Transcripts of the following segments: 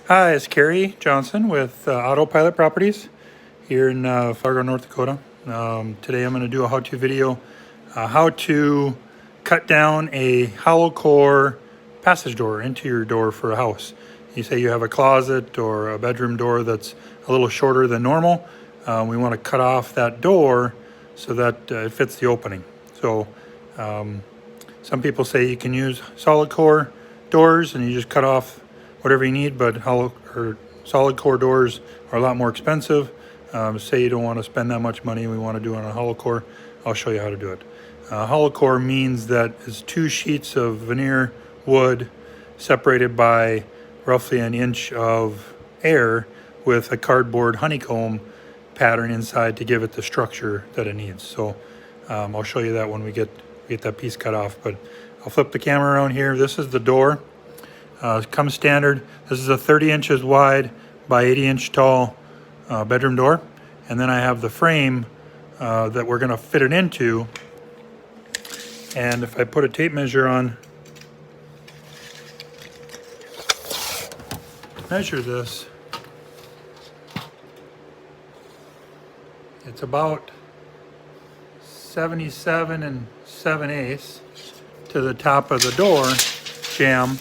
Hi, it's Kerry Johnson with Autopilot Properties here in Fargo, North Dakota. Today I'm going to do a how-to video, how to cut down a hollow core passage door into your door for a house. You say you have a closet or a bedroom door that's a little shorter than normal. We want to cut off that door so that it fits the opening. So some people say you can use solid core doors and you just cut off whatever you need, but hollow or solid core doors are a lot more expensive. Say you don't want to spend that much money, we want to do it on a hollow core, I'll show you how to do it. Hollow core means that it's 2 sheets of veneer wood separated by roughly an inch of air with a cardboard honeycomb pattern inside to give it the structure that it needs. So I'll show you that when we get that piece cut off, but I'll flip the camera around here. This is the door. Comes standard. This is a 30 inches wide by 80 inch tall bedroom door. And then I have the frame that we're going to fit it into. And if I put a tape measure on, measure this, it's about 77 7/8 to the top of the door jamb.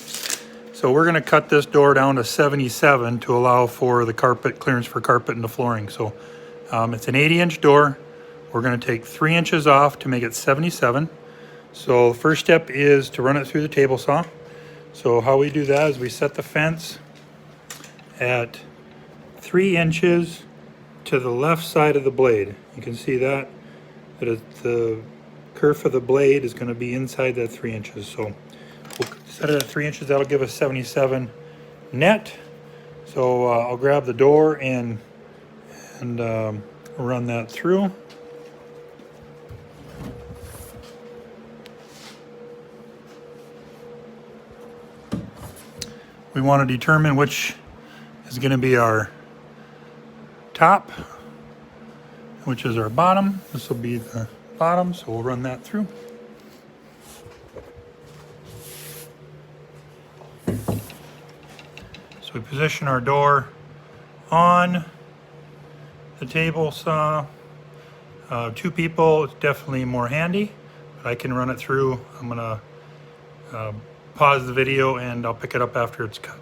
So we're going to cut this door down to 77 to allow for the carpet clearance for carpet and the flooring. So it's an 80-inch door. We're going to take 3 inches off to make it 77. So the first step is to run it through the table saw. So how we do that is we set the fence at 3 inches to the left side of the blade. You can see that the kerf of the blade is going to be inside that 3 inches. So we'll set it at 3 inches. That'll give us 77 net. So I'll grab the door and run that through. We want to determine which is going to be our top, which is our bottom. This will be the bottom, so we'll run that through. So we position our door on the table saw. 2 people, it's definitely more handy, but I can run it through. I'm gonna pause the video and I'll pick it up after it's cut.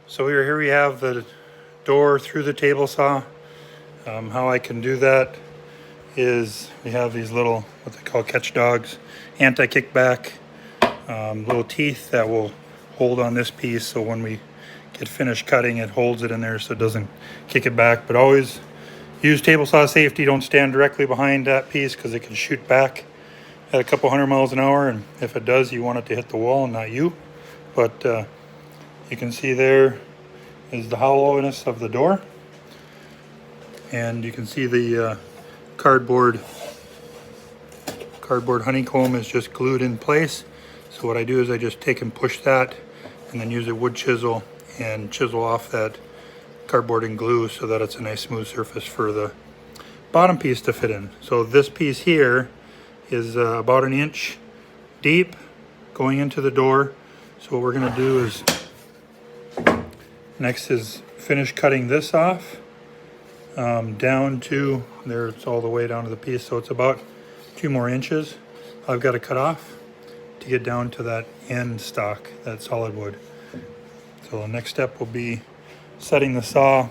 So here we have the door through the table saw. How I can do that is we have these little, what they call catch dogs, anti-kickback, little teeth that will hold on this piece. So when we get finished cutting, it holds it in there so it doesn't kick it back. But always use table saw safety. Don't stand directly behind that piece because it can shoot back at a couple 100 miles an hour. And if it does, you want it to hit the wall and not you. But you can see there is the hollowness of the door, and you can see the cardboard honeycomb is just glued in place. So what I do is I just take and push that and then use a wood chisel and chisel off that cardboard and glue so that it's a nice smooth surface for the bottom piece to fit in. So this piece here is about 1 inch deep going into the door. So what we're going to do is next is finish cutting this off down to there. It's all the way down to the piece, so it's about 2 more inches I've got to cut off to get down to that end stock, that solid wood. So the next step will be setting the saw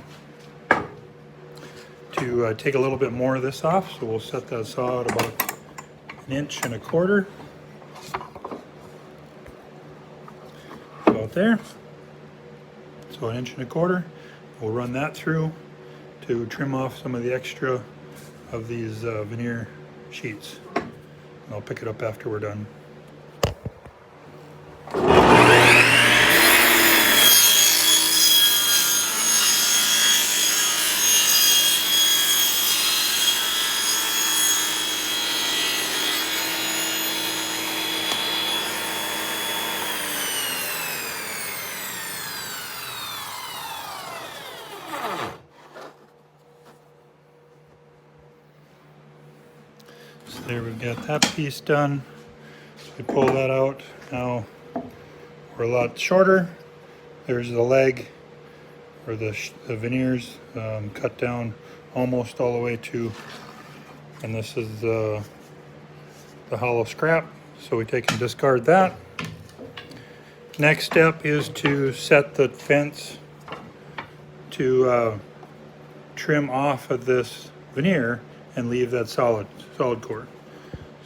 to take a little bit more of this off. So we'll set that saw at about 1.25 inches. So about there. So 1.25 inches. We'll run that through to trim off some of the extra of these veneer sheets. And I'll pick it up after we're done. So there, we've got that piece done. We pull that out. Now we're a lot shorter. There's the leg, or the veneers, cut down almost all the way to, and this is the hollow scrap. So we take and discard that. Next step is to set the fence to trim off of this veneer and leave that solid core.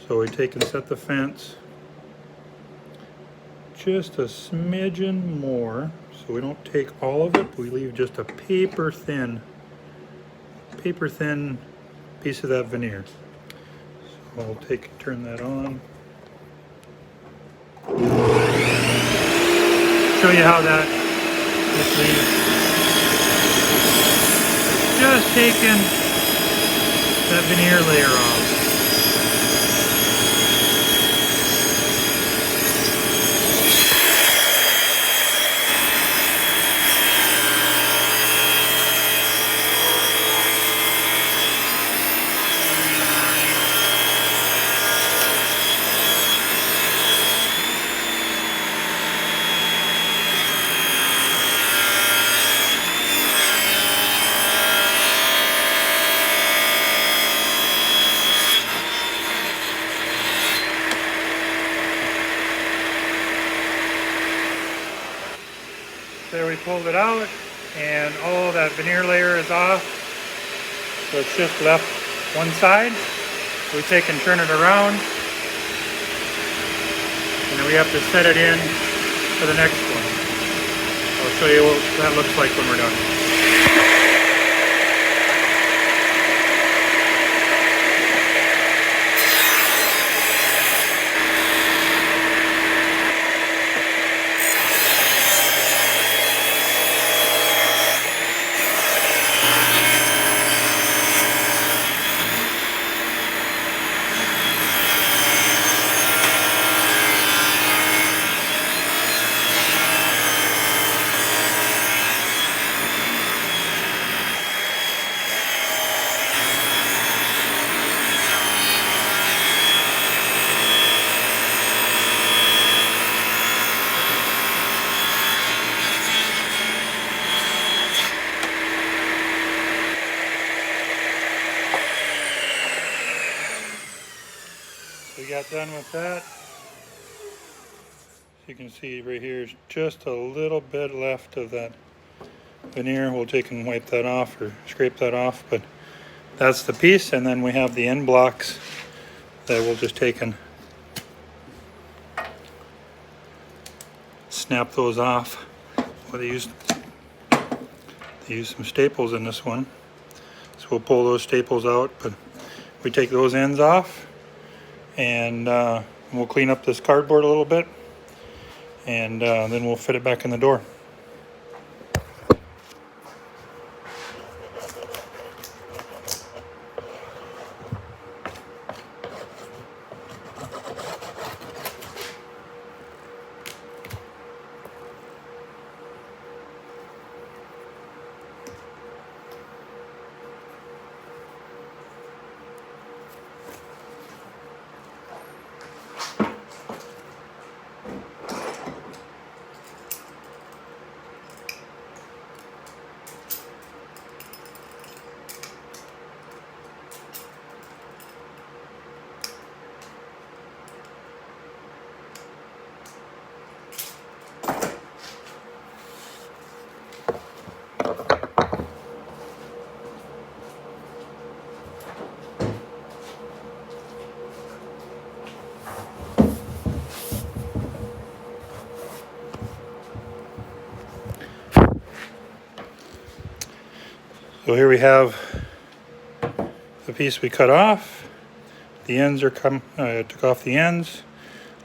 So we take and set the fence just a smidgen more, so we don't take all of it, but we leave just a paper thin piece of that veneer. So I'll turn that on. Show you how that just leaves. Just taking that veneer layer off. There, we pulled it out and all that veneer layer is off. So it's just left one side. We take and turn it around. And then we have to set it in for the next one. I'll show you what that looks like when we're done. We got done with that. As you can see right here is just a little bit left of that veneer. We'll take and wipe that off or scrape that off, but that's the piece. And then we have the end blocks that we'll just take and snap those off. Well, they use some staples in this one, so we'll pull those staples out, but we take those ends off. And we'll clean up this cardboard a little bit, and then we'll fit it back in the door. So here we have the piece we cut off. The ends are I took off the ends.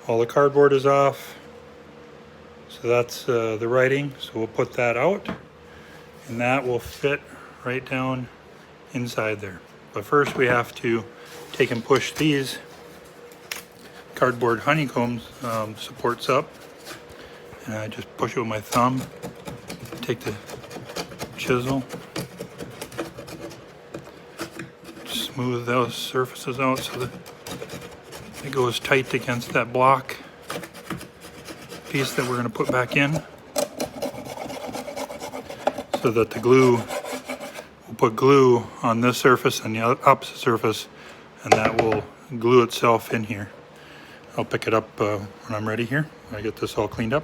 All the cardboard is off. So that's the writing. So we'll put that out, and that will fit right down inside there. But first we have to take and push these cardboard honeycomb supports up. And I just push it with my thumb. Take the chisel. Smooth those surfaces out so that it goes tight against that block piece that we're going to put back in, so that the glue, we'll put glue on this surface and the opposite surface, and that will glue itself in here. I'll pick it up when I'm ready here. I get this all cleaned up.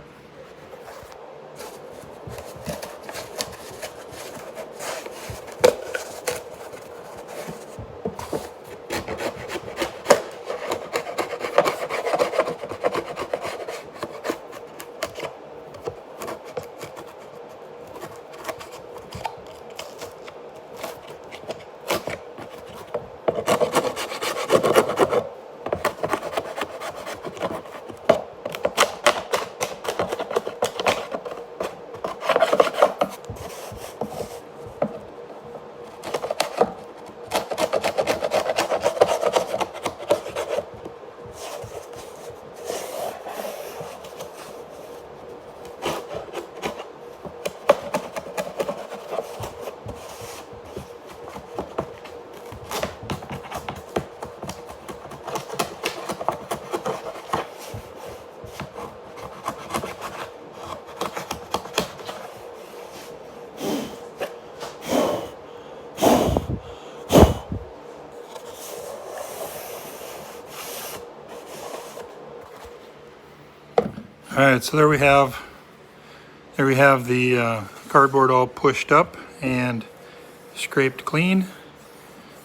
All right, so there we have the cardboard all pushed up and scraped clean,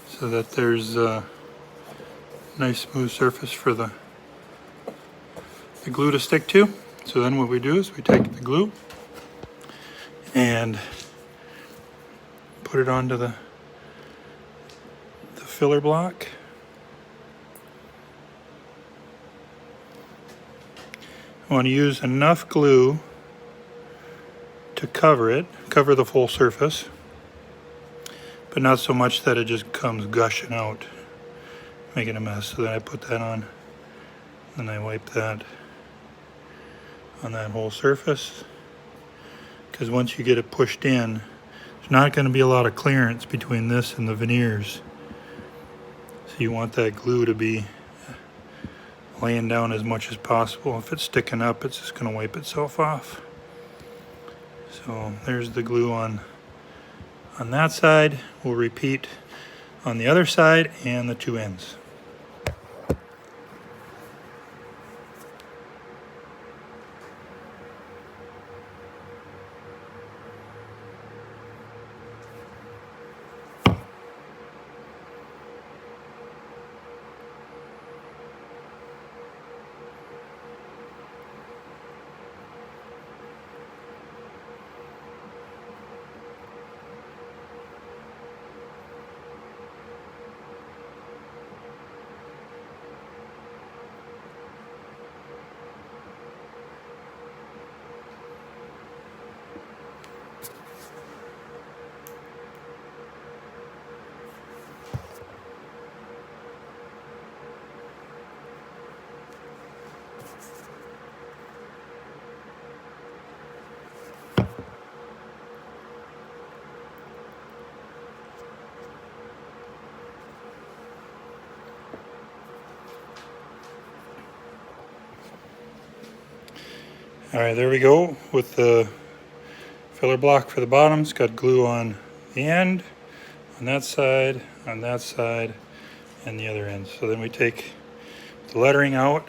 so that there's a nice smooth surface for the glue to stick to. So then what we do is we take the glue and put it onto the filler block. I want to use enough glue to cover it, cover the full surface, but not so much that it just comes gushing out, making a mess. So then I put that on, and I wipe that on that whole surface, because once you get it pushed in, there's not going to be a lot of clearance between this and the veneers. So you want that glue to be laying down as much as possible. If it's sticking up, it's just going to wipe itself off. So there's the glue on that side. We'll repeat on the other side and the two ends. All right, there we go with the filler block for the bottom. It's got glue on the end, on that side, and the other end. So then we take the lettering out,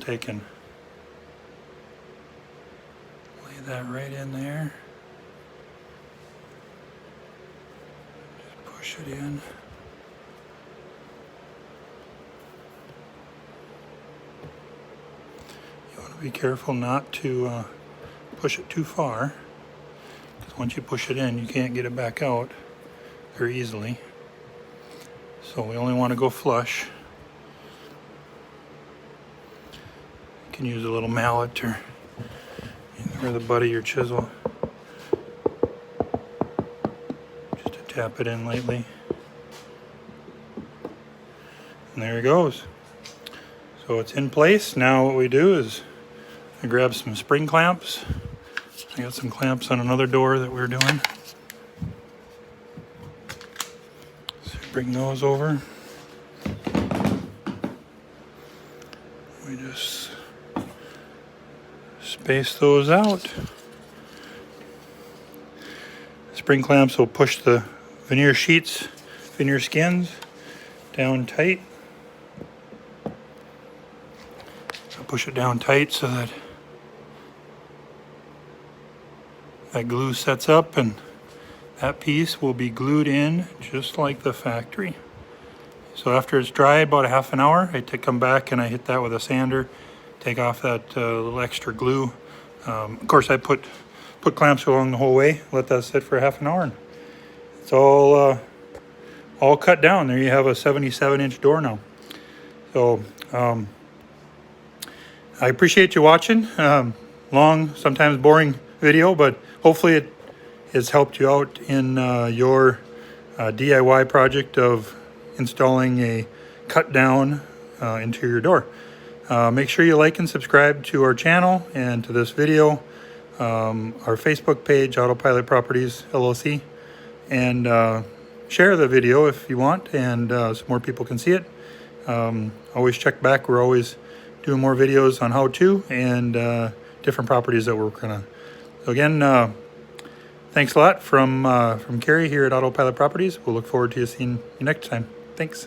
take and lay that right in there. Just push it in. Be careful not to push it too far, because once you push it in, you can't get it back out very easily. So we only want to go flush. You can use a little mallet or the butt of your chisel just to tap it in lightly. And there it goes. So it's in place. Now what we do is I grab some spring clamps. I got some clamps on another door that we're doing. So bring those over. We just space those out. Spring clamps will push the veneer sheets, veneer skins down tight. I'll push it down tight so that that glue sets up, and that piece will be glued in just like the factory. So after it's dry, about a half an hour, I come back and I hit that with a sander, take off that little extra glue. Of course, I put clamps along the whole way, let that sit for half an hour, and it's all cut down. There you have a 77-inch door now. So I appreciate you watching. Long, sometimes boring video, but hopefully it has helped you out in your DIY project of installing a cut down interior door. Make sure you like and subscribe to our channel and to this video, our Facebook page, Autopilot Properties LLC, and share the video if you want, and so more people can see it. Always check back. We're always doing more videos on how to and different properties that we're working on. So again, thanks a lot from Kerry here at Autopilot Properties. We'll look forward to seeing you next time. Thanks.